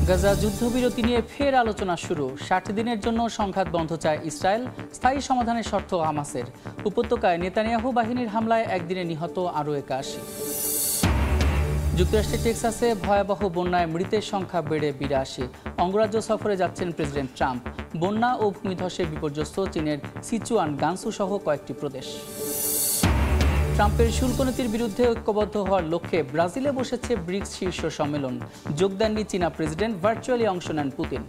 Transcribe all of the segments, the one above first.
গাজা যুদ্ধবিরতি নিয়ে ফের আলোচনা শুরু। ৬০ দিনের জন্য সংঘাত বন্ধ চায় ইসরায়েল, স্থায়ী সমাধানের শর্ত হামাসের। উপত্যকায় নেতানিয়াহু বাহিনীর হামলায় একদিনে নিহত আরও ৮১। যুক্তরাষ্ট্রের টেক্সাসে ভয়াবহ বন্যায় মৃতের সংখ্যা বেড়ে ৮২। অঙ্গরাজ্য সফরে যাচ্ছেন প্রেসিডেন্ট ট্রাম্প। বন্যা ও ভূমিধসে বিপর্যস্ত চীনের সিচুয়ান, গানসু সহ কয়েকটি প্রদেশ। ট্রাম্পের শুল্ক নীতির বিরুদ্ধে ঐক্যবদ্ধ হওয়ার লক্ষ্যে ব্রাজিলে বসেছে ব্রিক্স শীর্ষ সম্মেলন। যোগ দেননি চীনা প্রেসিডেন্ট, ভার্চুয়ালি অংশ নেন পুতিন।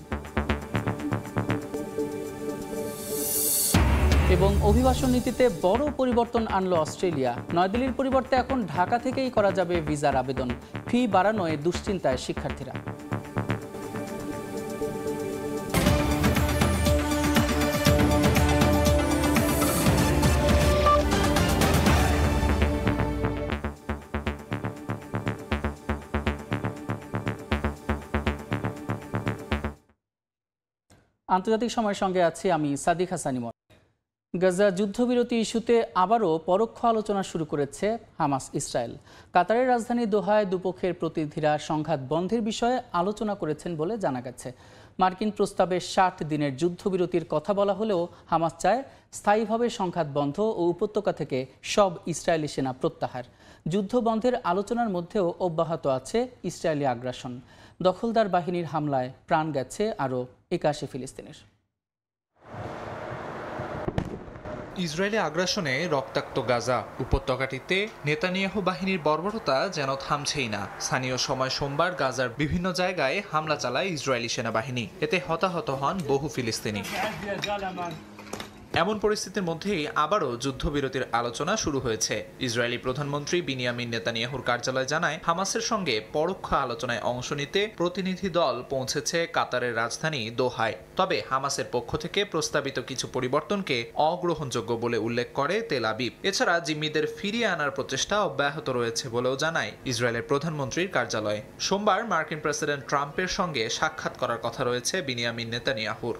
এবং অভিবাসন নীতিতে বড় পরিবর্তন আনলো অস্ট্রেলিয়া। নয়াদিল্লির পরিবর্তে এখন ঢাকা থেকেই করা যাবে ভিসার আবেদন। ফি বাড়ানোয় দুশ্চিন্তায় শিক্ষার্থীরা। আন্তর্জাতিক সময়ের সঙ্গে আছি আমি সাদিক হাসান ইমন। গাজা যুদ্ধবিরতি ইস্যুতে আবারও পরোক্ষ আলোচনা শুরু করেছে হামাস ইসরায়েল। কাতারের রাজধানী দোহায় দুপক্ষের প্রতিনিধিরা সংঘাত বন্ধের বিষয়ে আলোচনা করেছেন বলে জানা গেছে। মার্কিন প্রস্তাবে ৬০ দিনের যুদ্ধবিরতির কথা বলা হলেও হামাস চায় স্থায়ীভাবে সংঘাত বন্ধ ও উপত্যকা থেকে সব ইসরায়েলি সেনা প্রত্যাহার। যুদ্ধ বন্ধের আলোচনার মধ্যেও অব্যাহত আছে ইসরায়েলি আগ্রাসন। দখলদার বাহিনীর হামলায় প্রাণ গেছে আরও ৮১ ফিলিস্তিনের। ইসরায়েলি আগ্রাসনে রক্তাক্ত গাজা উপত্যকাটিতে নেতানিয়াহু বাহিনীর বর্বরতা যেন থামছেই না। স্থানীয় সময় সোমবার গাজার বিভিন্ন জায়গায় হামলা চালায় ইসরায়েলি সেনাবাহিনী। এতে হতাহত হন বহু ফিলিস্তিনি। এমন পরিস্থিতির মধ্যেই আবারও যুদ্ধবিরতির আলোচনা শুরু হয়েছে। ইসরায়েলি প্রধানমন্ত্রী বিনিয়ামিন নেতানিয়াহুর কার্যালয় জানায়, হামাসের সঙ্গে পরোক্ষ আলোচনায় অংশ নিতে প্রতিনিধি দল পৌঁছেছে কাতারের রাজধানী দোহায়। তবে হামাসের পক্ষ থেকে প্রস্তাবিত কিছু পরিবর্তনকে অগ্রহণযোগ্য বলে উল্লেখ করে তেল আবিব। এছাড়া জিম্মিদের ফিরিয়ে আনার প্রচেষ্টা অব্যাহত রয়েছে বলেও জানায় ইসরায়েলের প্রধানমন্ত্রীর কার্যালয়। সোমবার মার্কিন প্রেসিডেন্ট ট্রাম্পের সঙ্গে সাক্ষাৎ করার কথা রয়েছে বিনিয়ামিন নেতানিয়াহুর।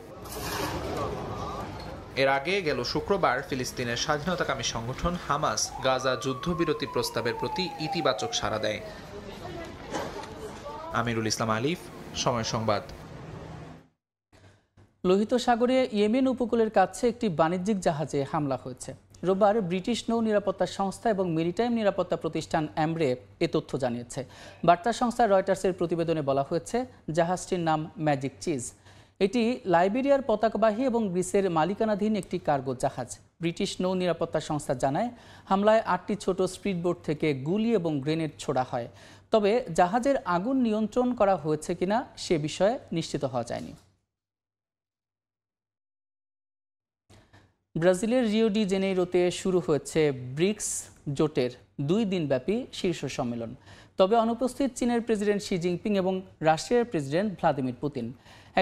এর আগে গেল শুক্রবার ফিলিস্তিনের স্বাধীনতাকামী সংগঠন হামাস গাজা যুদ্ধবিরতি প্রস্তাবের প্রতি ইতিবাচক সাড়া দেয়। আমিরুল ইসলাম আলিফ, সময় সংবাদ। লোহিত সাগরে ইয়েমেন উপকূলের কাছে একটি বাণিজ্যিক জাহাজে হামলা হয়েছে। রোববার ব্রিটিশ নৌ নিরাপত্তা সংস্থা এবং মেরিটাইম নিরাপত্তা প্রতিষ্ঠান অ্যামব্রে এ তথ্য জানিয়েছে। বার্তা সংস্থা রয়টার্সের প্রতিবেদনে বলা হয়েছে, জাহাজটির নাম ম্যাজিক চিজ। এটি লাইবেরিয়ার পতাকাবাহী এবং গ্রিসের মালিকানাধীন একটি কার্গো জাহাজ। ব্রিটিশ নৌ নিরাপত্তা সংস্থা জানায়, হামলায় ৮টি ছোট স্পিডবোট থেকে গুলি এবং গ্রেনেড ছোড়া হয়। তবে জাহাজের আগুন নিয়ন্ত্রণ করা হয়েছে কিনা সে বিষয়ে নিশ্চিত হওয়া যায়নি। ব্রাজিলের রিও ডি জেনেইরোতে শুরু হয়েছে ব্রিক্স জোটের ২ দিনব্যাপী শীর্ষ সম্মেলন। তবে অনুপস্থিত চীনের প্রেসিডেন্ট শি জিনপিং এবং রাশিয়ার প্রেসিডেন্ট ভ্লাদিমির পুতিন।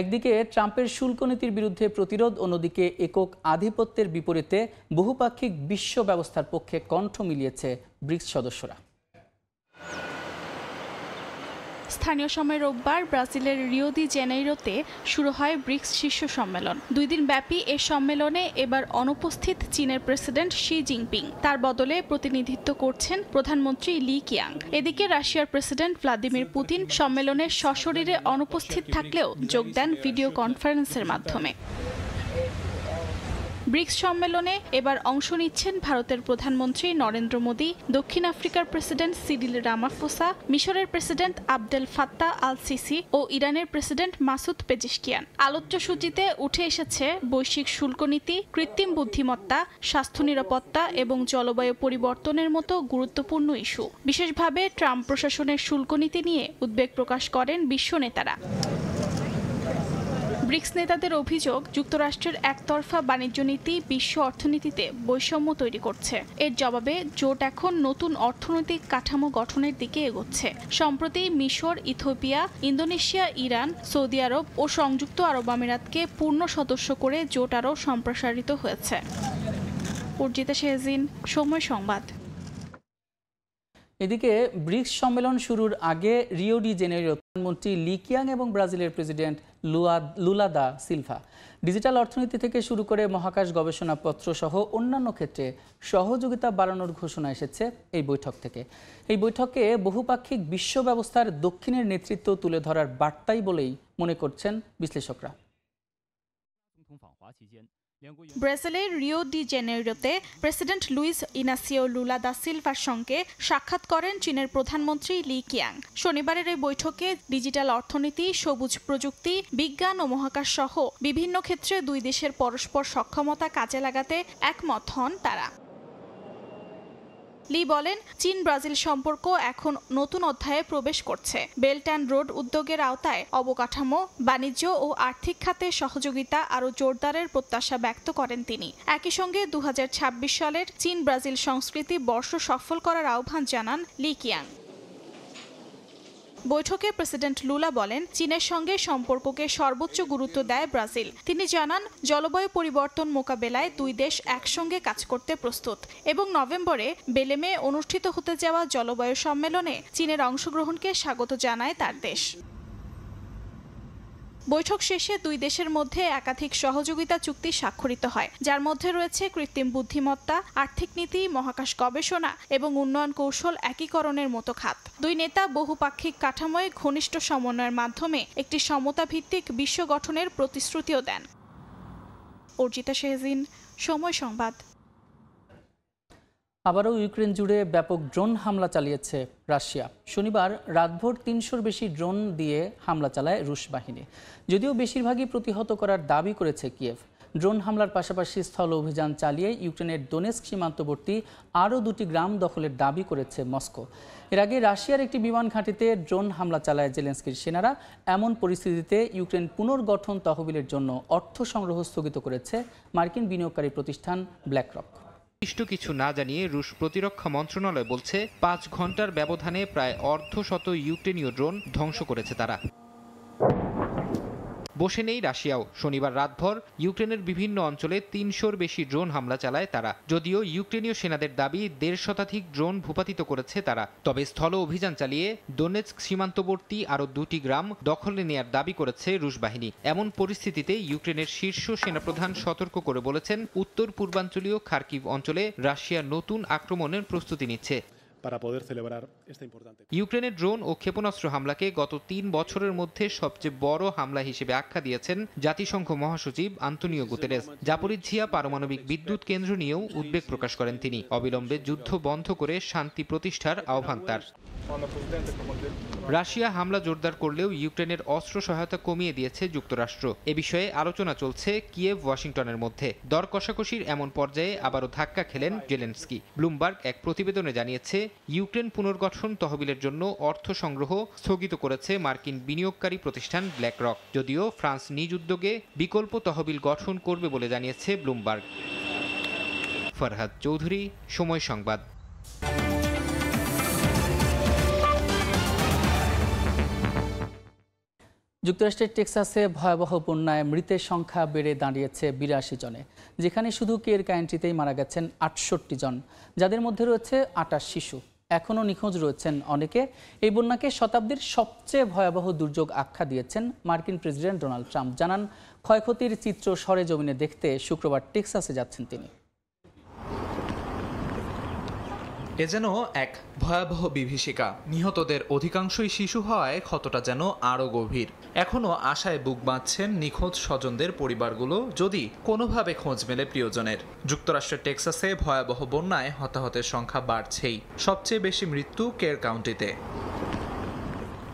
একদিকে ট্রাম্পের শুল্ক নীতির বিরুদ্ধে প্রতিরোধ, অন্যদিকে একক আধিপত্যের বিপরীতে বহুপাক্ষিক বিশ্ব ব্যবস্থার পক্ষে কণ্ঠ মিলিয়েছে ব্রিক্স সদস্যরা। স্থানীয় সময় রোববার ব্রাজিলের রিও ডি জেনেইরোতে শুরু হয় ব্রিক্স শীর্ষ সম্মেলন। ২ দিন ব্যাপী এ সম্মেলনে এবার অনুপস্থিত চীনের প্রেসিডেন্ট শি জিনপিং। তার বদলে প্রতিনিধিত্ব করছেন প্রধানমন্ত্রী লি কিয়াং। এদিকে রাশিয়ার প্রেসিডেন্ট ভ্লাদিমির পুতিন সম্মেলনে সশরীরে অনুপস্থিত থাকলেও যোগ দেন ভিডিও কনফারেন্সের মাধ্যমে। ব্রিক্স সম্মেলনে এবার অংশ নিচ্ছেন ভারতের প্রধানমন্ত্রী নরেন্দ্র মোদী, দক্ষিণ আফ্রিকার প্রেসিডেন্ট সিরিল রামাফোসা, মিশরের president Abdel Fattah al Sisi ও ইরানের প্রেসিডেন্ট মাসুদ পেজেশকিয়ান। আলোচ্যসূচিতে উঠে এসেছে বৈশ্বিক শুল্ক নীতি, কৃত্রিম বুদ্ধিমত্তা, স্বাস্থ্য নিরাপত্তা এবং জলবায়ু পরিবর্তনের মতো গুরুত্বপূর্ণ ইস্যু। বিশেষভাবে ট্রাম্প প্রশাসনের শুল্ক নীতি নিয়ে উদ্বেগ প্রকাশ করেন বিশ্ব নেতারা। ব্রিক্স নেতাদের অভিযোগ, যুক্তরাষ্ট্রের একতরফা বাণিজ্য নীতি বিশ্ব অর্থনীতিতে বৈষম্য তৈরি করছে। এর জবাবে জোট এখন নতুন অর্থনৈতিক কাঠামো গঠনের দিকে এগোচ্ছে। সম্প্রতি মিশর, ইথিওপিয়া, ইন্দোনেশিয়া, ইরান, সৌদি আরব ও সংযুক্ত আরব আমিরাতকে পূর্ণ সদস্য করে জোট আরও সম্প্রসারিত হয়েছে। অর্জিতা শেহজিন, সময় সংবাদ। এদিকে ব্রিক্স সম্মেলন শুরুর আগে রিও ডি জেনেরিও প্রধানমন্ত্রী লি কিয়াং এবং ব্রাজিলের president Lula da Silva digital অর্থনীতি থেকে শুরু করে মহাকাশ গবেষণাপত্র সহ অন্যান্য ক্ষেত্রে সহযোগিতা বাড়ানোর ঘোষণা এসেছে এই বৈঠক থেকে। এই বৈঠকে বহুপাক্ষিক বিশ্ব ব্যবস্থার দক্ষিণের নেতৃত্ব তুলে ধরার বার্তাই বলেই মনে করছেন বিশ্লেষকরা। ব্রাজিলের রিও ডি জেনেরিওতে president Luiz Inacio Lula da সিলভার সঙ্গে সাক্ষাৎ করেন চীনের প্রধানমন্ত্রী লি কিয়াং। শনিবারের এই বৈঠকে ডিজিটাল অর্থনীতি, সবুজ প্রযুক্তি, বিজ্ঞান ও মহাকাশ সহ বিভিন্ন ক্ষেত্রে দুই দেশের পরস্পর সক্ষমতা কাজে লাগাতে একমত হন তারা। লি বলেন, চীন ব্রাজিল সম্পর্ক এখন নতুন অধ্যায়ে প্রবেশ করছে। বেল্ট অ্যান্ড রোড উদ্যোগের আওতায় অবকাঠামো, বাণিজ্য ও আর্থিক খাতে সহযোগিতা আরও জোরদারের প্রত্যাশা ব্যক্ত করেন তিনি। একই সঙ্গে 2026 সালের চীন ব্রাজিল সংস্কৃতি বর্ষ সফল করার আহ্বান জানান লি কিয়াং। বৈঠকে প্রেসিডেন্ট লুলা বলেন, চীনের সঙ্গে সম্পর্ককে সর্বোচ্চ গুরুত্ব দেয় ব্রাজিল। তিনি জানান, জলবায়ু পরিবর্তন মোকাবেলায় দুই দেশ একসঙ্গে কাজ করতে প্রস্তুত এবং নভেম্বরে বেলেমে অনুষ্ঠিত হতে যাওয়া জলবায়ু সম্মেলনে চীনের অংশগ্রহণকে স্বাগত জানায় তার দেশ। বৈঠক শেষে দুই দেশের মধ্যে একাধিক সহযোগিতা চুক্তি স্বাক্ষরিত হয়, যার মধ্যে রয়েছে কৃত্রিম বুদ্ধিমত্তা, আর্থিক নীতি, মহাকাশ গবেষণা এবং উন্নয়ন কৌশল একীকরণের মতো খাত। দুই নেতা বহুপাক্ষিক কাঠামোয় ঘনিষ্ঠ সমন্বয়ের মাধ্যমে একটি সমতাভিত্তিক বিশ্ব গঠনের প্রতিশ্রুতিও দেন। অর্জিতা শেহজিন, সময় সংবাদ। আবারও ইউক্রেন জুড়ে ব্যাপক ড্রোন হামলা চালিয়েছে রাশিয়া। শনিবার রাতভর 300-র বেশি ড্রোন দিয়ে হামলা চালায় রুশ বাহিনী। যদিও বেশিরভাগই প্রতিহত করার দাবি করেছে কিয়েভ। ড্রোন হামলার পাশাপাশি স্থল অভিযান চালিয়ে ইউক্রেনের ডোনেস্ক সীমান্তবর্তী আরও 2টি গ্রাম দখলের দাবি করেছে মস্কো। এর আগে রাশিয়ার একটি বিমান ঘাঁটিতে ড্রোন হামলা চালায় জেলেনস্কির সেনারা। এমন পরিস্থিতিতে ইউক্রেন পুনর্গঠন তহবিলের জন্য অর্থ সংগ্রহ স্থগিত করেছে মার্কিন বিনিয়োগকারী প্রতিষ্ঠান ব্ল্যাকরক। কিছু না জানিয়ে রুশ প্রতিরক্ষা মন্ত্রণালয় বলছে 5 ঘন্টার ব্যবধানে প্রায় অর্ধশত ইউক্রেনীয় ড্রোন ধ্বংস করেছে তারা। বসে নেই রাশিয়াও। শনিবার রাতভর ইউক্রেনের বিভিন্ন অঞ্চলে 300-র বেশি ড্রোন হামলা চালায় তারা। যদিও ইউক্রেনীয় সেনাদের দাবি 1.5 শতাধিক ড্রোন ভূপাতিত করেছে তারা। তবে স্থল অভিযান চালিয়ে ডোনেৎস্ক সীমান্তবর্তী আরও 2টি গ্রাম দখলে নেয়ার দাবি করেছে রুশ বাহিনী। এমন পরিস্থিতিতে ইউক্রেনের শীর্ষ সেনাপ্রধান সতর্ক করে বলেছেন, উত্তর পূর্বাঞ্চলীয় খার্কিভ অঞ্চলে রাশিয়া নতুন আক্রমণের প্রস্তুতি নিচ্ছে। ইউক্রেনের ড্রোন ও ক্ষেপণাস্ত্র হামলাকে গত 3 বছরের মধ্যে সবচেয়ে বড় হামলা হিসেবে আখ্যা দিয়েছেন জাতিসংঘ মহাসচিব আন্তোনিও গুতেরেস। জাপোরিঝিয়া পারমাণবিক বিদ্যুৎ কেন্দ্র নিয়েও উদ্বেগ প্রকাশ করেন তিনি। অবিলম্বে যুদ্ধ বন্ধ করে শান্তি প্রতিষ্ঠার আহ্বান তার। রাশিয়া হামলা জোরদার করলেও ইউক্রেনের অস্ত্র সহায়তা কমিয়ে দিয়েছে যুক্তরাষ্ট্র। এ বিষয়ে আলোচনা চলছে কিয়েভ ওয়াশিংটনের মধ্যে। দর কষাকষির এমন পর্যায়ে আবারও ধাক্কা খেলেন জেলেনস্কি। ব্লুমবার্গ এক প্রতিবেদনে জানিয়েছে, ইউক্রেন পুনর্গঠন তহবিলের জন্য অর্থ সংগ্রহ স্থগিত করেছে মার্কিন বিনিয়োগকারী প্রতিষ্ঠান ব্ল্যাকরক। যদিও ফ্রান্স নিজ উদ্যোগে বিকল্প তহবিল গঠন করবে বলে জানিয়েছে ব্লুমবার্গ। ফরহাদ চৌধুরী, সময় সংবাদ। যুক্তরাষ্ট্রের টেক্সাসে ভয়াবহ বন্যায় মৃতের সংখ্যা বেড়ে দাঁড়িয়েছে 82 জনে, যেখানে শুধু কের কাউন্টিতেই মারা গেছেন 68 জন, যাদের মধ্যে রয়েছে 28 শিশু। এখনও নিখোঁজ রয়েছেন অনেকে। এই বন্যাকে শতাব্দীর সবচেয়ে ভয়াবহ দুর্যোগ আখ্যা দিয়েছেন মার্কিন প্রেসিডেন্ট ডোনাল্ড ট্রাম্প। জানান, ক্ষয়ক্ষতির চিত্র সরেজমিনে দেখতে শুক্রবার টেক্সাসে যাচ্ছেন তিনি। এ যেন এক ভয়াবহ বিভীষিকা। নিহতদের অধিকাংশই শিশু হওয়ায় ক্ষতটা যেন আরও গভীর। এখনও আশায় বুক বাঁধছেন নিখোঁজ স্বজনদের পরিবারগুলো, যদি কোনোভাবে খোঁজ মেলে প্রিয়জনের। যুক্তরাষ্ট্রের টেক্সাসে ভয়াবহ বন্যায় হতাহতের সংখ্যা বাড়ছেই। সবচেয়ে বেশি মৃত্যু কের কাউন্টিতে।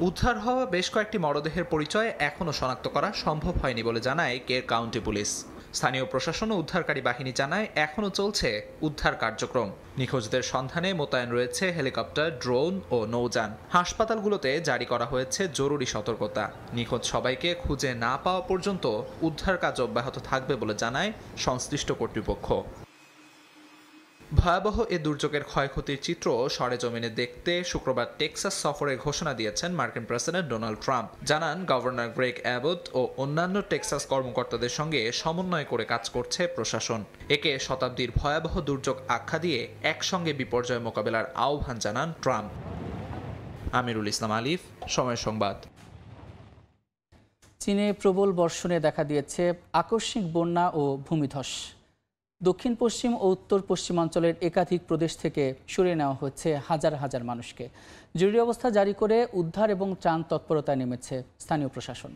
উদ্ধার হওয়া বেশ কয়েকটি মরদেহের পরিচয় এখনও শনাক্ত করা সম্ভব হয়নি বলে জানায় কের কাউন্টি পুলিশ। স্থানীয় প্রশাসন ও উদ্ধারকারী বাহিনী জানায়, এখনও চলছে উদ্ধার কার্যক্রম। নিখোঁজদের সন্ধানে মোতায়েন রয়েছে হেলিকপ্টার, ড্রোন ও নৌযান। হাসপাতালগুলোতে জারি করা হয়েছে জরুরি সতর্কতা। নিখোঁজ সবাইকে খুঁজে না পাওয়া পর্যন্ত উদ্ধার কাজ অব্যাহত থাকবে বলে জানায় সংশ্লিষ্ট কর্তৃপক্ষ। ভয়াবহ এ দুর্যোগের ক্ষয়ক্ষতির চিত্র সরেজমিনে দেখতে শুক্রবার টেক্সাস সফরের ঘোষণা দিয়েছেন মার্কিন প্রেসিডেন্ট ডোনাল্ড ট্রাম্প। জানান, গভর্নর গ্রেগ অ্যাবট ও অন্যান্য টেক্সাস কর্মকর্তাদের সঙ্গে সমন্বয় করে কাজ করছে প্রশাসন। একে শতাব্দীর ভয়াবহ দুর্যোগ আখ্যা দিয়ে একসঙ্গে বিপর্যয় মোকাবেলার আহ্বান জানান ট্রাম্প। আমিরুল ইসলাম আলিফ, সময় সংবাদ। চীনে প্রবল বর্ষণে দেখা দিয়েছে আকস্মিক বন্যা ও ভূমিধস। দক্ষিণ পশ্চিম ও উত্তর পশ্চিমাঞ্চলের একাধিক প্রদেশ থেকে সরিয়ে নেওয়া হচ্ছে হাজার হাজার মানুষকে। জরুরি অবস্থা জারি করে উদ্ধার এবং ত্রাণ তৎপরতায় নেমেছে স্থানীয় প্রশাসন।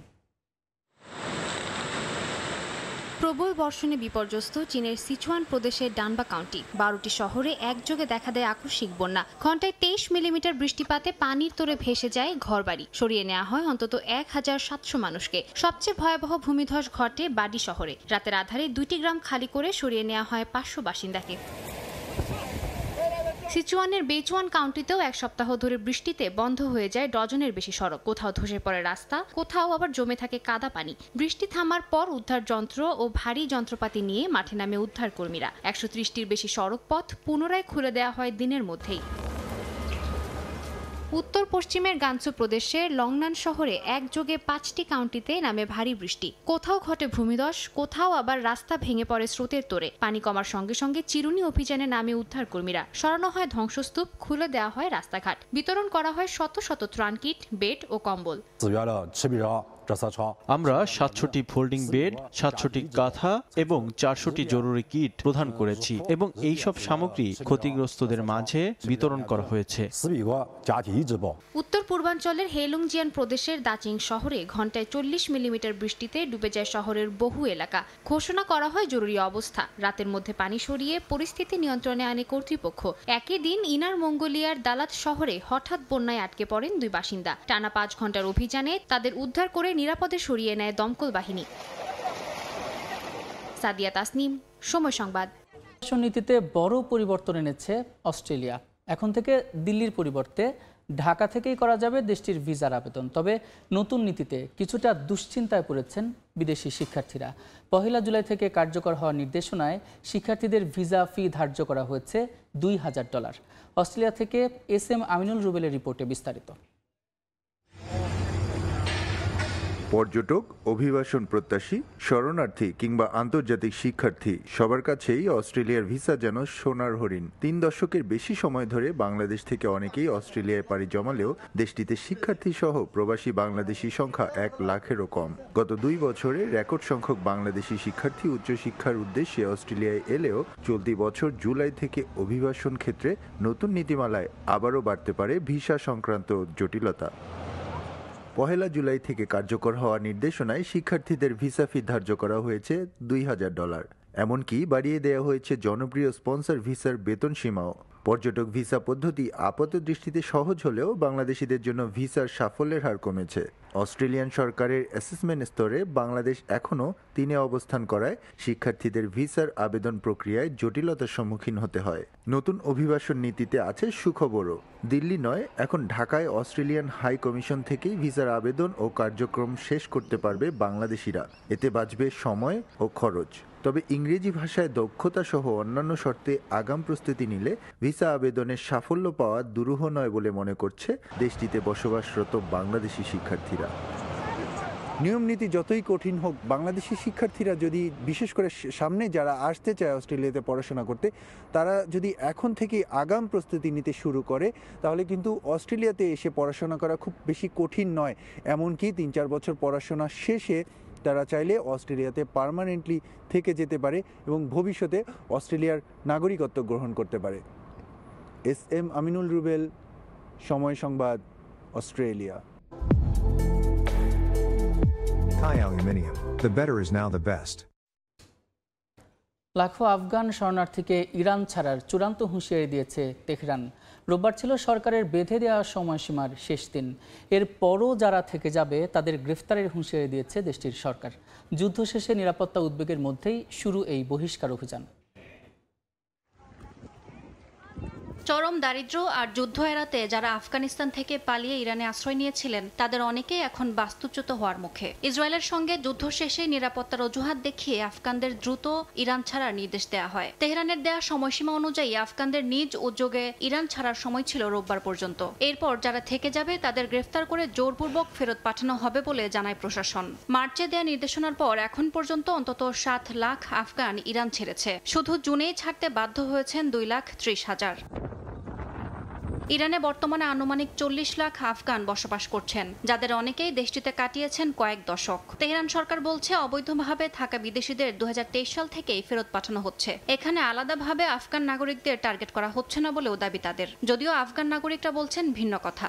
প্রবল বর্ষণে বিপর্যস্ত চীনের সিচুয়ান প্রদেশের ডানবা কাউন্টি। 12টি শহরে একযোগে দেখা দেয় আকস্মিক বন্যা। ঘন্টায় 23 মিলিমিটার বৃষ্টিপাতে পানির তোরে ভেসে যায় ঘরবাড়ি। সরিয়ে নেওয়া হয় অন্তত 1700 মানুষকে। সবচেয়ে ভয়াবহ ভূমিধস ঘটে বাডি শহরে। রাতের আধারে 2টি গ্রাম খালি করে সরিয়ে নেওয়া হয় 500 বাসিন্দাকে। সিচুয়ানের বেচুয়ান কাউন্টিতেও এক সপ্তাহ ধরে বৃষ্টিতে বন্ধ হয়ে যায় ডজনের বেশি সড়ক। কোথাও ধসে পড়ে রাস্তা, কোথাও আবার জমে থাকে কাদা পানি। বৃষ্টি থামার পর উদ্ধার যন্ত্র ও ভারী যন্ত্রপাতি নিয়ে মাঠে নামে উদ্ধার কর্মীরা। 130টির বেশি সড়ক পথ পুনরায় খুলে দেওয়া হয় দিনের মধ্যেই। উত্তর পশ্চিমের গানসু প্রদেশের লংনান শহরে একযোগে 5টি কাউন্টিতে নামে ভারী বৃষ্টি। কোথাও ঘটে ভূমিধস, কোথাও আবার রাস্তা ভেঙে পড়ে স্রোতের তোরে। পানি কমার সঙ্গে সঙ্গে চিরুনি অভিযানে নামে উদ্ধার কর্মীরা। সরানো হয় ধ্বংসস্তূপ, খুলে দেওয়া হয় রাস্তাঘাট। বিতরণ করা হয় শত শত ত্রাণ কিট, বেড ও কম্বল। আমরা 700টি ফোল্ডিং বেড, 700টি কাঁথা এবং 400টি জরুরি কিট প্রদান করেছি এবং এই সব সামগ্রী ক্ষতিগ্রস্তদের মাঝে বিতরণ করা হয়েছে। উত্তর পূর্বাঞ্চলের হেলুংজিয়ান প্রদেশের দাচিং শহরে ঘন্টায় 40 মিলিমিটার বৃষ্টিতে ডুবে যায় শহরের বহু এলাকা। ঘোষণা করা হয় জরুরি অবস্থা। রাতের মধ্যে পানি সরিয়ে পরিস্থিতি নিয়ন্ত্রণে আনে কর্তৃপক্ষ। একই দিন ইনার মঙ্গোলিয়ার দালাত শহরে হঠাৎ বন্যায় আটকে পড়েন 2 বাসিন্দা। টানা 5 ঘন্টার অভিযানে তাদের উদ্ধার করে নিরাপদে সরিয়ে নেয় দমকল বাহিনী। সাদিয়া তাসনিম, সময় সংবাদ। নীতিতে বড় পরিবর্তন এনেছে অস্ট্রেলিয়া। এখন থেকে দিল্লির পরিবর্তে ঢাকা থেকেই করা যাবে দেশটির ভিসার আবেদন। তবে নতুন নীতিতে কিছুটা দুশ্চিন্তায় পড়েছেন বিদেশি শিক্ষার্থীরা। 1 জুলাই থেকে কার্যকর হওয়া নির্দেশনায় শিক্ষার্থীদের ভিসা ফি ধার্য করা হয়েছে $2000। অস্ট্রেলিয়া থেকে SM আমিনুল রুবেলের রিপোর্টে বিস্তারিত। পর্যটক, অভিবাসন প্রত্যাশী, শরণার্থী কিংবা আন্তর্জাতিক শিক্ষার্থী সবার কাছেই অস্ট্রেলিয়ার ভিসা যেন সোনার হরিণ। 3 দশকের বেশি সময় ধরে বাংলাদেশ থেকে অনেকেই অস্ট্রেলিয়ায় পাড়ি জমালেও দেশটিতে শিক্ষার্থী সহ প্রবাসী বাংলাদেশি সংখ্যা 1 লাখেরও কম। গত 2 বছরে রেকর্ড সংখ্যক বাংলাদেশি শিক্ষার্থী উচ্চশিক্ষার উদ্দেশ্যে অস্ট্রেলিয়ায় এলেও চলতি বছর জুলাই থেকে অভিবাসন ক্ষেত্রে নতুন নীতিমালায় আবারও বাড়তে পারে ভিসা সংক্রান্ত জটিলতা। 1 জুলাই থেকে কার্যকর হওয়া নির্দেশনায় শিক্ষার্থীদের ভিসা ফি ধার্য করা হয়েছে $2000। এমনকি বাড়িয়ে দেওয়া হয়েছে জনপ্রিয় স্পন্সর ভিসার বেতন সীমাও। পর্যটক ভিসা পদ্ধতি আপাত দৃষ্টিতে সহজ হলেও বাংলাদেশিদের জন্য ভিসার সাফল্যের হার কমেছে। অস্ট্রেলিয়ান সরকারের অ্যাসেসমেন্ট স্তরে বাংলাদেশ এখনও 3-এ অবস্থান করায় শিক্ষার্থীদের ভিসার আবেদন প্রক্রিয়ায় জটিলতার সম্মুখীন হতে হয়। নতুন অভিবাসন নীতিতে আছে সুখবরও। দিল্লি নয়, এখন ঢাকায় অস্ট্রেলিয়ান হাই কমিশন থেকেই ভিসার আবেদন ও কার্যক্রম শেষ করতে পারবে বাংলাদেশিরা। এতে বাঁচবে সময় ও খরচ। তবে ইংরেজি ভাষায় দক্ষতা সহ অন্যান্য শর্তে আগাম প্রস্তুতি নিলে ভিসা আবেদনের সাফল্য পাওয়া দুরূহ নয় বলে মনে করছে দেশটিতে বসবাসরত বাংলাদেশি শিক্ষার্থীরা। নিয়ম নীতি যতই কঠিন হোক, বাংলাদেশি শিক্ষার্থীরা যদি বিশেষ করে সামনে যারা আসতে চায় অস্ট্রেলিয়াতে পড়াশোনা করতে, তারা যদি এখন থেকে আগাম প্রস্তুতি নিতে শুরু করে তাহলে কিন্তু অস্ট্রেলিয়াতে এসে পড়াশোনা করা খুব বেশি কঠিন নয়। এমনকি 3-4 বছর পড়াশোনা শেষে তারা চাইলে অস্ট্রেলিয়াতে পার্মানেন্টলি থেকে যেতে পারে এবং ভবিষ্যতে অস্ট্রেলিয়ার নাগরিকত্ব গ্রহণ করতে পারে। SM আমিনুল রুবেল, সময় সংবাদ, Australia. Thai Aluminium. The better is now the best. লাখো আফগান শরণার্থীকে ইরান ছাড়ার চূড়ান্ত হুঁশিয়ারি দিয়েছে তেহরান। রোববার ছিল সরকারের বেঁধে দেওয়া সময়সীমার শেষ দিন। এর পরও যারা থেকে যাবে তাদের গ্রেফতারের হুঁশিয়ারি দিয়েছে দেশটির সরকার। যুদ্ধ শেষে নিরাপত্তা উদ্বেগের মধ্যেই শুরু এই বহিষ্কার অভিযান। চরম দারিদ্র্য আর যুদ্ধ এড়াতে যারা আফগানিস্তান থেকে পালিয়ে ইরানে আশ্রয় নিয়েছিলেন তাদের অনেকেই এখন বাস্তুচ্যুত হওয়ার মুখে। ইসরায়েলের সঙ্গে যুদ্ধ শেষে নিরাপত্তার অজুহাত দেখিয়ে আফগানদের দ্রুত ইরান ছাড়ার নির্দেশ দেওয়া হয়। তেহরানের দেওয়া সময়সীমা অনুযায়ী আফগানদের নিজ উদ্যোগে ইরান ছাড়ার সময় ছিল রোববার পর্যন্ত। এরপর যারা থেকে যাবে তাদের গ্রেফতার করে জোরপূর্বক ফেরত পাঠানো হবে বলে জানায় প্রশাসন। মার্চে দেয়া নির্দেশনার পর এখন পর্যন্ত অন্তত 7 লাখ আফগান ইরান ছেড়েছে। শুধু জুনেই ছাড়তে বাধ্য হয়েছেন 2,30,000। ইরানে বর্তমানে আনুমানিক 40 লাখ আফগান বসবাস করছেন, যাদের অনেকেই দেশটিতে কাটিয়েছেন কয়েক দশক। তেহরান সরকার বলছে অবৈধভাবে থাকা বিদেশিদের 2023 সাল থেকেই ফেরত পাঠানো হচ্ছে। এখানে আলাদাভাবে আফগান নাগরিকদের টার্গেট করা হচ্ছে না বলেও দাবি তাদের, যদিও আফগান নাগরিকরা বলছেন ভিন্ন কথা।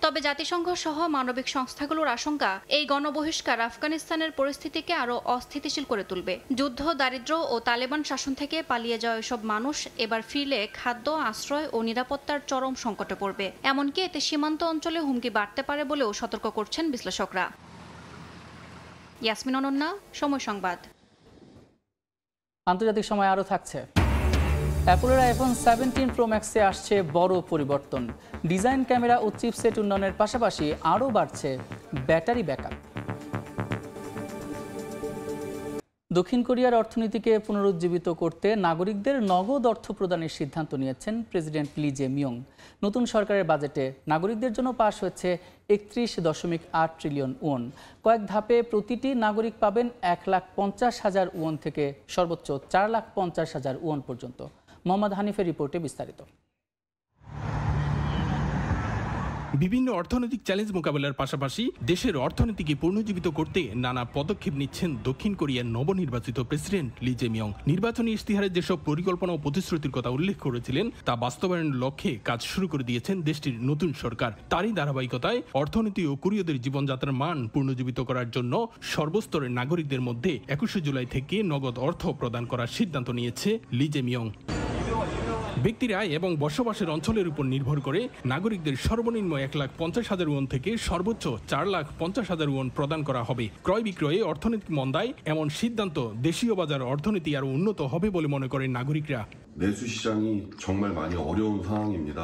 তবে জাতিসংঘ সহ মানবিক সংস্থাগুলোর আশঙ্কা, এই গণবহিষ্কার আফগানিস্তানের পরিস্থিতিকে আরও অস্থিতিশীল করে তুলবে। যুদ্ধ, দারিদ্র্য ও তালেবান শাসন থেকে পালিয়ে যাওয়া এসব মানুষ এবার ফিরলে খাদ্য, আশ্রয় ও নিরাপত্তার চরম সংকটে পড়বে। এমনকি এতে সীমান্ত অঞ্চলে হুমকি বাড়তে পারে বলেও সতর্ক করছেন বিশ্লেষকরা। ইয়াসমিন অনন্যা, সময় সংবাদ। আন্তর্জাতিক সময় আরও থাকছে। অ্যাপলের আইফোন 17 প্রো ম্যাক্সে আসছে বড় পরিবর্তন। ডিজাইন, ক্যামেরা ও চিপসেট উন্নয়নের পাশাপাশি আরও বাড়ছে ব্যাটারি ব্যাকআপ। দক্ষিণ কোরিয়ার অর্থনীতিকে পুনরুজ্জীবিত করতে নাগরিকদের নগদ অর্থ প্রদানের সিদ্ধান্ত নিয়েছেন প্রেসিডেন্ট লি জে মিয়ং। নতুন সরকারের বাজেটে নাগরিকদের জন্য পাশ হয়েছে 31.8 ট্রিলিয়ন ওয়ান। কয়েক ধাপে প্রতিটি নাগরিক পাবেন 1,50,000 ওয়ান থেকে সর্বোচ্চ 4,50,000 ওয়ান পর্যন্ত। মোহাম্মদ হানিফের রিপোর্টে বিস্তারিত। বিভিন্ন অর্থনৈতিক চ্যালেঞ্জ মোকাবেলার পাশাপাশি দেশের অর্থনীতিকে পুনর্জীবিত করতে নানা পদক্ষেপ নিচ্ছেন দক্ষিণ কোরিয়ার নবনির্বাচিত প্রেসিডেন্ট লি জে মিয়ং। নির্বাচনী ইশতেহারে যেসব পরিকল্পনা ও প্রতিশ্রুতির কথা উল্লেখ করেছিলেন তা বাস্তবায়নের লক্ষ্যে কাজ শুরু করে দিয়েছেন দেশটির নতুন সরকার। তারই ধারাবাহিকতায় অর্থনীতি ও কোরীয়দের জীবনযাত্রার মান পুনর্জীবিত করার জন্য সর্বস্তরের নাগরিকদের মধ্যে 21 জুলাই থেকে নগদ অর্থ প্রদান করার সিদ্ধান্ত নিয়েছে লি জে মিয়ং। ব্যক্তির আয় এবং বসবাসের অঞ্চলের উপর নির্ভর করে নাগরিকদের সর্বনিম্ন 1,50,000 ওয়ান থেকে সর্বোচ্চ 4,50,000 ওয়ান প্রদান করা হবে। ক্রয় বিক্রয়ে অর্থনৈতিক মন্দায় এমন সিদ্ধান্ত দেশীয় বাজার অর্থনীতি আরও উন্নত হবে বলে মনে করেন নাগরিকরা।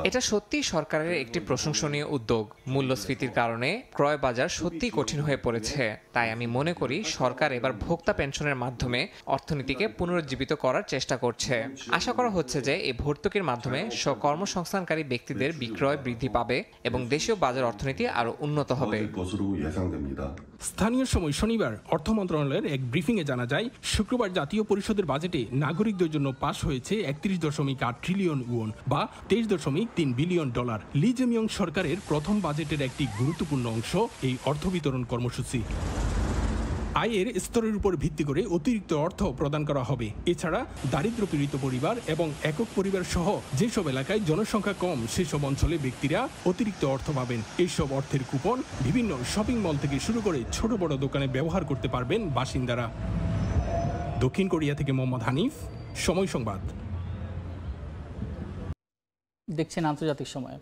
এটা সত্যি সরকারের একটি প্রশংসনীয় উদ্যোগ। মূল্যস্ফীতির কারণে ক্রয় বাজার সত্যি কঠিন হয়ে পড়েছে। তাই আমি মনে করি সরকার এবার ভোক্তা পেনশনের মাধ্যমে অর্থনীতিকে পুনরুজ্জীবিত করার চেষ্টা করছে। আশা করা হচ্ছে যে এই ভর্তুকির মাধ্যমে কর্মসংস্থানকারী ব্যক্তিদের বিক্রয় বৃদ্ধি পাবে এবং দেশীয় বাজার অর্থনীতি আরও উন্নত হবে। স্থানীয় সময় শনিবার অর্থ মন্ত্রণালয়ের এক ব্রিফিংয়ে জানা যায়, শুক্রবার জাতীয় পরিষদের বাজেটে নাগরিকদের জন্য পাশ হয়েছে 31.8 ট্রিলিয়ন ওয়ান বা $23.3 বিলিয়ন। লি জে মিয়ং সরকারের প্রথম বাজেটের একটি গুরুত্বপূর্ণ অংশ এই অর্থ বিতরণ কর্মসূচি। আয়ের স্তরের উপর ভিত্তি করে অতিরিক্ত অর্থ প্রদান করা হবে। এছাড়া দারিদ্র পীড়িত পরিবার এবং একক পরিবার সহ যেসব এলাকায় জনসংখ্যা কম সেসব অঞ্চলে ব্যক্তিরা অতিরিক্ত অর্থ পাবেন। এইসব অর্থের কুপন বিভিন্ন শপিং মল থেকে শুরু করে ছোট বড় দোকানে ব্যবহার করতে পারবেন বাসিন্দারা। দক্ষিণ কোরিয়া থেকে মোহাম্মদ হানিফ, সময় সংবাদ। দেখছেন আন্তর্জাতিক সময়।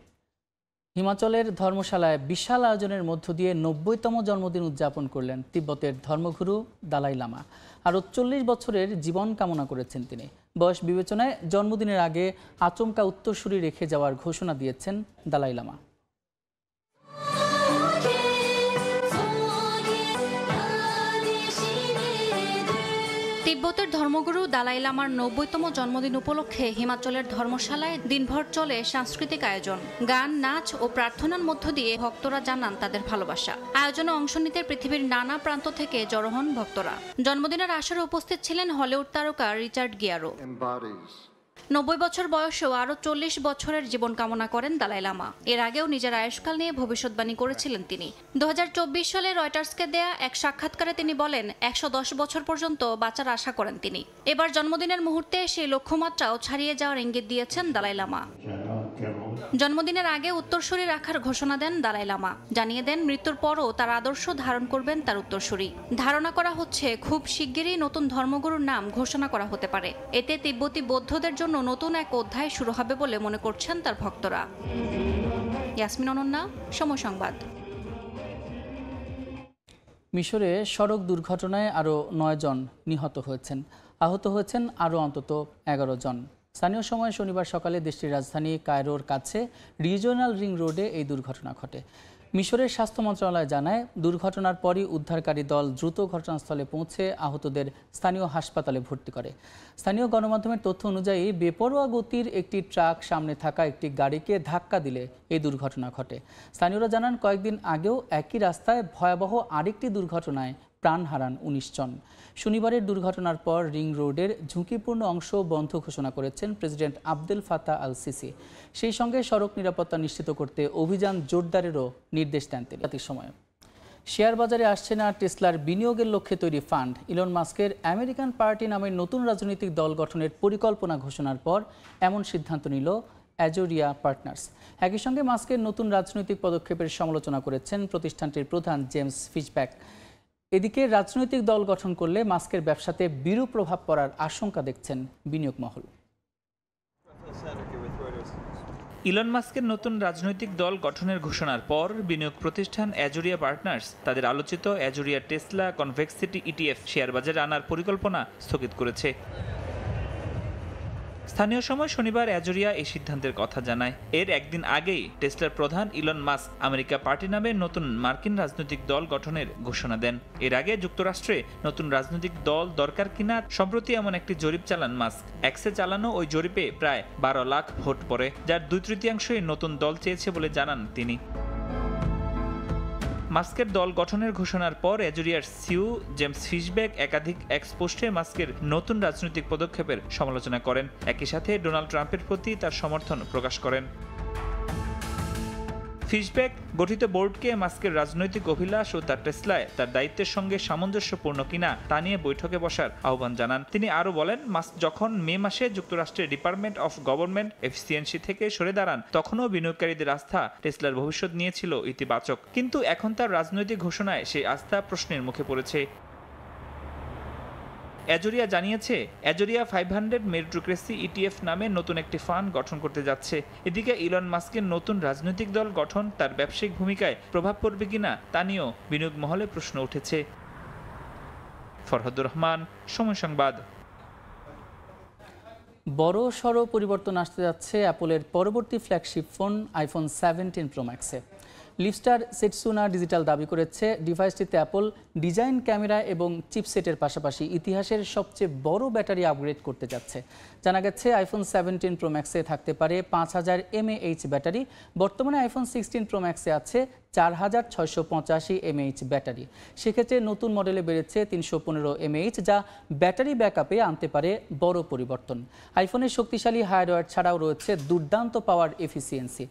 হিমাচলের ধর্মশালায় বিশাল আয়োজনের মধ্য দিয়ে 90তম জন্মদিন উদযাপন করলেন তিব্বতের ধর্মগুরু দালাই লামা। আরও 40 বছরের জীবন কামনা করেছেন তিনি। বয়স বিবেচনায় জন্মদিনের আগে আচমকা উত্তরসূরি রেখে যাওয়ার ঘোষণা দিয়েছেন দালাই লামা। তিব্বতের ধর্মগুরু দালাই লামার 90তম জন্মদিন উপলক্ষে হিমাচলের ধর্মশালায় দিনভর চলে সাংস্কৃতিক আয়োজন। গান, নাচ ও প্রার্থনার মধ্য দিয়ে ভক্তরা জানান তাদের ভালোবাসা। আয়োজনে অংশ নিতে পৃথিবীর নানা প্রান্ত থেকে জড়ো হন ভক্তরা। জন্মদিনের আসরে উপস্থিত ছিলেন হলিউড তারকা রিচার্ড গিয়ারো। 90 বছর বয়সেও আরও 40 বছরের জীবন কামনা করেন দালাই লামা। এর আগেও নিজের আয়ুষ্কাল নিয়ে ভবিষ্যৎবাণী করেছিলেন তিনি। 2024 সালে রয়টার্সকে দেয়া এক সাক্ষাৎকারে তিনি বলেন 110 বছর পর্যন্ত বাঁচার আশা করেন তিনি। এবার জন্মদিনের মুহূর্তে সেই লক্ষ্যমাত্রাও ছাড়িয়ে যাওয়ার ইঙ্গিত দিয়েছেন দালাই লামা। জন্মদিনের আগে উত্তরসূরি রাখার ঘোষণা দেন দালাই লামা। জানিয়ে দেন মৃত্যুর পরও তার আদর্শ ধারণ করবেন তার উত্তরসূরি। ধারণা করা হচ্ছে খুব শিগগিরই নতুন ধর্মগুরুর নাম ঘোষণা করা হতে পারে। এতে তিব্বতী বৌদ্ধদের জন্য নতুন এক অধ্যায় শুরু হবে বলে মনে করছেন তার ভক্তরা। ইয়াসমিন অনন্যা, সময় সংবাদ। মিশরে সড়ক দুর্ঘটনায় আরও 9 জন নিহত হয়েছেন। আহত হয়েছেন আরও অন্তত 11 জন। স্থানীয় সময় শনিবার সকালে দেশটির রাজধানী কায়রোর কাছে রিজিওনাল রিং রোডে এই দুর্ঘটনা ঘটে। মিশরের স্বাস্থ্য মন্ত্রণালয় জানায়, দুর্ঘটনার পরই উদ্ধারকারী দল দ্রুত ঘটনাস্থলে পৌঁছে আহতদের স্থানীয় হাসপাতালে ভর্তি করে। স্থানীয় গণমাধ্যমের তথ্য অনুযায়ী বেপরোয়া গতির একটি ট্রাক সামনে থাকা একটি গাড়িকে ধাক্কা দিলে এই দুর্ঘটনা ঘটে। স্থানীয়রা জানান, কয়েকদিন আগেও একই রাস্তায় ভয়াবহ আরেকটি দুর্ঘটনায় প্রাণ হারান ১৯ জন। শনিবারের দুর্ঘটনার পর রিং রোডের ঝুঁকিপূর্ণ অংশ বন্ধ ঘোষণা করেছেন president Abdel Fattah al CC. সেই সঙ্গে সড়ক নিরাপত্তা নিশ্চিত করতে অভিযান জোরদারেরও নির্দেশ দেন তিনি। জাতির সময় শেয়ার বাজারে আসছে না টেসলার বিনিয়োগের লক্ষ্যে তৈরি ফান্ড। ইলন মাস্কের আমেরিকান পার্টি নামের নতুন রাজনৈতিক দল গঠনের পরিকল্পনা ঘোষণার পর এমন সিদ্ধান্ত নিল অ্যাজোরিয়া পার্টনার্স। একই সঙ্গে মাস্কের নতুন রাজনৈতিক পদক্ষেপের সমালোচনা করেছেন প্রতিষ্ঠানটির প্রধান জেমস ফিশব্যাক। এদিকে রাজনৈতিক দল গঠন করলে মাস্কের ব্যবসাতে বিরূপ প্রভাব পড়ার আশঙ্কা দেখছেন বিনিয়োগ মহল। ইলন মাস্কের নতুন রাজনৈতিক দল গঠনের ঘোষণার পর বিনিয়োগ প্রতিষ্ঠান অ্যাজোরিয়া পার্টনার্স তাদের আলোচিত অ্যাজোরিয়া টেসলা কনভেক্সিটি ইটিএফ শেয়ার বাজারে আনার পরিকল্পনা স্থগিত করেছে। স্থানীয় সময় শনিবার অ্যাজোরিয়া এই সিদ্ধান্তের কথা জানায়। এর একদিন আগেই টেসলার প্রধান ইলন মাস্ক আমেরিকা পার্টি নামে নতুন মার্কিন রাজনৈতিক দল গঠনের ঘোষণা দেন। এর আগে যুক্তরাষ্ট্রে নতুন রাজনৈতিক দল দরকার কিনা সম্প্রতি এমন একটি জরিপ চালান মাস্ক। এক্সে চালানো ওই জরিপে প্রায় ১২ লাখ ভোট পড়ে, যার ২/৩ নতুন দল চেয়েছে বলে জানান তিনি। মাস্কের দল গঠনের ঘোষণার পর অ্যাজোরিয়ার সিইও জেমস ফিশব্যাক একাধিক এক্স পোস্টে মাস্কের নতুন রাজনৈতিক পদক্ষেপের সমালোচনা করেন। একই সাথে ডোনাল্ড ট্রাম্পের প্রতি তার সমর্থন প্রকাশ করেন। ফিশব্যাক গঠিত বোর্ডকে মাস্কের রাজনৈতিক অভিলাষ ও তার টেসলায় তার দায়িত্বের সঙ্গে সামঞ্জস্যপূর্ণ কিনা তা নিয়ে বৈঠকে বসার আহ্বান জানান। তিনি আরও বলেন, মাস্ক যখন মে মাসে যুক্তরাষ্ট্রের ডিপার্টমেন্ট অফ গভর্নমেন্ট এফিসিয়েন্সি থেকে সরে দাঁড়ান, তখনও বিনিয়োগকারীদের আস্থা টেসলার ভবিষ্যৎ নিয়ে ছিল ইতিবাচক। কিন্তু এখন তার রাজনৈতিক ঘোষণায় সেই আস্থা প্রশ্নের মুখে পড়েছে। অ্যাজোরিয়া জানিয়েছে, অ্যাজোরিয়া 500 মেরিটোক্রেসি ইটিএফ নামে নতুন একটি ফান্ড গঠন করতে যাচ্ছে। এদিকে ইলন মাস্কের নতুন রাজনৈতিক দল গঠন তার ব্যবসায়িক ভূমিকায় প্রভাব পড়বে কিনা তা নিয়েও বিনিয়োগ মহলে প্রশ্ন উঠেছে। ফরহাদুর রহমান, সময় সংবাদ। বড় সড় পরিবর্তন আসতে যাচ্ছে অ্যাপলের পরবর্তী ফ্ল্যাগশিপ ফোন আইফোন 17 প্রো ম্যাক্সে। লিপস্টার সেটসুনা ডিজিটাল দাবি করেছে, ডিভাইসটিতে অ্যাপল ডিজাইন, ক্যামেরা এবং চিপসেটের পাশাপাশি ইতিহাসের সবচেয়ে বড় ব্যাটারি আপগ্রেড করতে যাচ্ছে। জানা গেছে, আইফোন 17 প্রো ম্যাক্সে থাকতে পারে 5000 mAh ব্যাটারি। বর্তমানে আইফোন 16 প্রো ম্যাক্সে আছে 4685 mAh ব্যাটারি। সেক্ষেত্রে নতুন মডেলে বেড়েছে 315 mAh, যা ব্যাটারি ব্যাকআপে আনতে পারে বড় পরিবর্তন। আইফোনের শক্তিশালী হার্ডওয়্যার ছাড়াও রয়েছে দুর্দান্ত পাওয়ার এফিসিয়েন্সি।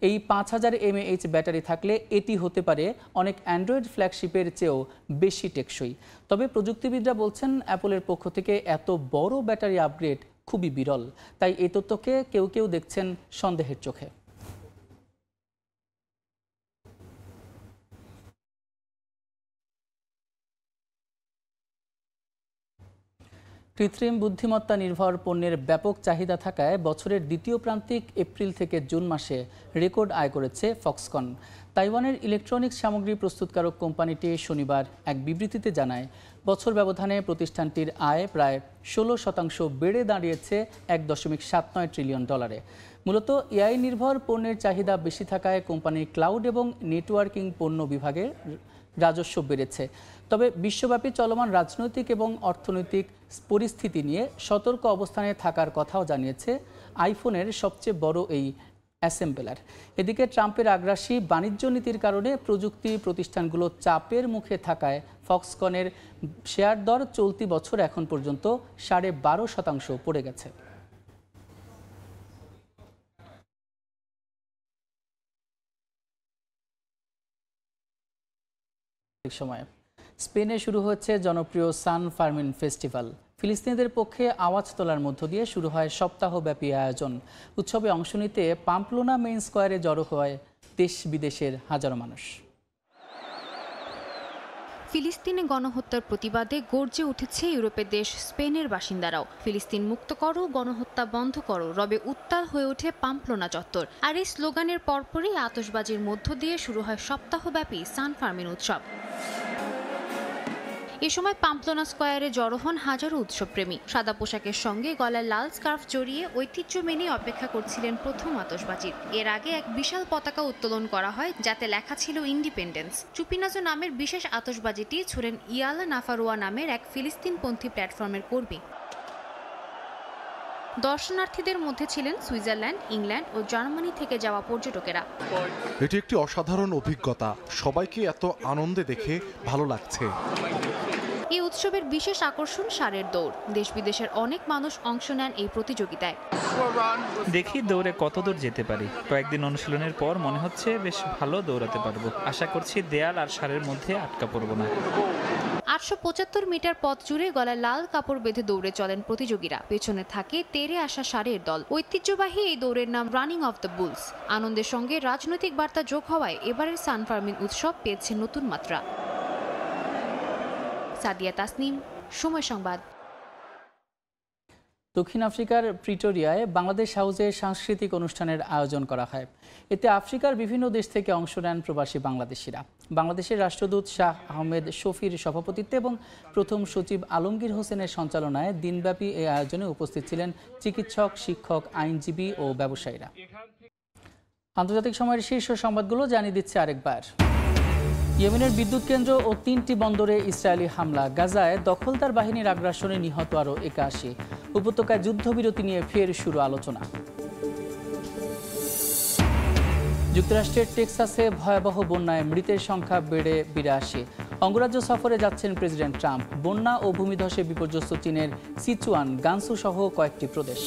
এই 5000 mAh ব্যাটারি থাকলে এটি হতে পারে অনেক অ্যান্ড্রয়েড ফ্ল্যাগশিপের চেয়েও বেশি টেকসই। তবে প্রযুক্তিবিদরা বলছেন, অ্যাপলের পক্ষ থেকে এত বড় ব্যাটারি আপগ্রেড খুবই বিরল। তাই এই তথ্যকে কেউ কেউ দেখছেন সন্দেহের চোখে। কৃত্রিম বুদ্ধিমত্তা নির্ভর পণ্যের ব্যাপক চাহিদা থাকায় বছরের দ্বিতীয় প্রান্তিক এপ্রিল থেকে জুন মাসে রেকর্ড আয় করেছে ফক্সকন। তাইওয়ানের ইলেকট্রনিক্স সামগ্রী প্রস্তুতকারক কোম্পানিটি শনিবার এক বিবৃতিতে জানায়, বছর ব্যবধানে প্রতিষ্ঠানটির আয় প্রায় 16% বেড়ে দাঁড়িয়েছে $1.79 ট্রিলিয়ন। মূলত এআই নির্ভর পণ্যের চাহিদা বেশি থাকায় কোম্পানির ক্লাউড এবং নেটওয়ার্কিং পণ্য বিভাগের রাজস্ব বেড়েছে। তবে বিশ্বব্যাপী চলমান রাজনৈতিক এবং অর্থনৈতিক পরিস্থিতি নিয়ে সতর্ক অবস্থানে থাকার কথাও জানিয়েছে আইফোনের সবচেয়ে বড় এই অ্যাসেম্বলার। এদিকে ট্রাম্পের আগ্রাসী বাণিজ্য নীতির কারণে প্রযুক্তি প্রতিষ্ঠানগুলো চাপের মুখে থাকায় ফক্সকনের শেয়ার দর চলতি বছর এখন পর্যন্ত 12.5% পড়ে গেছে। সময় স্পেনে শুরু হচ্ছে জনপ্রিয় সান ফার্মিন ফেস্টিভ্যাল। ফিলিস্তিনিদের পক্ষে আওয়াজ তোলার মধ্য দিয়ে শুরু হয় সপ্তাহব্যাপী আয়োজন। উৎসবে অংশ নিতে পাম্পলোনা মেইন স্কোয়ারে জড়ো হয় দেশ বিদেশের হাজারো মানুষ। ফিলিস্তিনে গণহত্যার প্রতিবাদে গর্জে উঠেছে ইউরোপের দেশ স্পেনের বাসিন্দারাও। ফিলিস্তিন মুক্ত করো, গণহত্যা বন্ধ করো, রবে উত্তাল হয়ে ওঠে পাম্পলোনা চত্বর। আর এই স্লোগানের পরপরই আতশবাজির মধ্য দিয়ে শুরু হয় সপ্তাহব্যাপী সান ফার্মিন উৎসব। এ সময় পাম্পলোনা স্কয়ারে জড়ো হন হাজারো উৎসবপ্রেমী। সাদা পোশাকের সঙ্গে গলায় লাল স্কার্ফ জড়িয়ে ঐতিহ্য মেনে অপেক্ষা করছিলেন প্রথম আতশবাজির। এর আগে এক বিশাল পতাকা উত্তোলন করা হয়, যাতে লেখা ছিল ইন্ডিপেন্ডেন্স। চুপিনাজো নামের বিশেষ আতশবাজিটি ছুড়েন ইয়ালা নাফারোয়া নামের এক ফিলিস্তিনপন্থী প্ল্যাটফর্মের কর্মী। দর্শনার্থীদের মধ্যে ছিলেন সুইজারল্যান্ড, ইংল্যান্ড ও জার্মানি থেকে যাওয়া পর্যটকেরা। এটি একটি অসাধারণ অভিজ্ঞতা, সবাইকে এত আনন্দে দেখে ভালো লাগছে। এই উৎসবের বিশেষ আকর্ষণ ষাঁড়ের দৌড়। দেশ বিদেশের অনেক মানুষ অংশ নেন এই প্রতিযোগিতায়। দেখি দৌড়ে কত দূর যেতে পারি। কয়েকদিন অনুশীলনের পর মনে হচ্ছে বেশ ভালো দৌড়াতে পারবো। আশা করছি দেয়াল আর ষাঁড়ের মধ্যে আটকা পড়বো না। 875 মিটার পথ জুড়ে গলায় লাল কাপড় বেঁধে দৌড়ে চলেন প্রতিযোগীরা। পেছনে থাকে তেড়ে আসা ষাঁড়ের দল। ঐতিহ্যবাহী এই দৌড়ের নাম রানিং অফ দ্য বুলস। আনন্দের সঙ্গে রাজনৈতিক বার্তা যোগ হওয়ায় এবারের সান ফার্মিন উৎসব পেয়েছে নতুন মাত্রা। সাদিয়া তাসনিম, সময় সংবাদ। দক্ষিণ আফ্রিকার প্রিটোরিয়ায় বাংলাদেশ হাউসে সাংস্কৃতিক অনুষ্ঠানের আয়োজন করা হয়। এতে আফ্রিকার বিভিন্ন দেশ থেকে অংশ নেন প্রবাসী বাংলাদেশিরা। বাংলাদেশের রাষ্ট্রদূত শাহ আহমেদ শফির সভাপতিত্বে এবং প্রথম সচিব আলমগীর হোসেনের সঞ্চালনায় দিনব্যাপী এই আয়োজনে উপস্থিত ছিলেন চিকিৎসক, শিক্ষক, আইনজীবী ও ব্যবসায়ীরা। আন্তর্জাতিক সময়ের শীর্ষ সংবাদগুলো জানিয়ে দিচ্ছে আরেকবার। ইয়েমেনের বিদ্যুৎ কেন্দ্র ও 3টি বন্দরে ইসরায়েলি হামলা। গাজায় দখলদার বাহিনীর আগ্রাসনে নিহত আরও 81। উপত্যকায় যুদ্ধবিরতি নিয়ে ফের শুরু আলোচনা। যুক্তরাষ্ট্রের টেক্সাসে ভয়াবহ বন্যায় মৃতের সংখ্যা বেড়ে 82। অঙ্গরাজ্য সফরে যাচ্ছেন প্রেসিডেন্ট ট্রাম্প। বন্যা ও ভূমিধসে বিপর্যস্ত চীনের সিচুয়ান, গানসু সহ কয়েকটি প্রদেশ।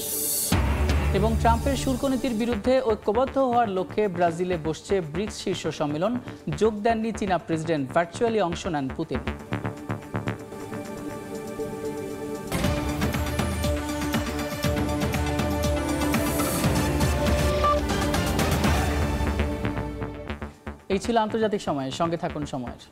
এবং ট্রাম্পের শুল্ক নীতির বিরুদ্ধে ঐক্যবদ্ধ হওয়ার লক্ষ্যে ব্রাজিলে বসছে ব্রিক্স শীর্ষ সম্মেলন। যোগ দেননি চীনা প্রেসিডেন্ট, ভার্চুয়ালি অংশ নেন পুতিন। এই ছিল আন্তর্জাতিক সময়। সঙ্গে থাকুন সময়ের।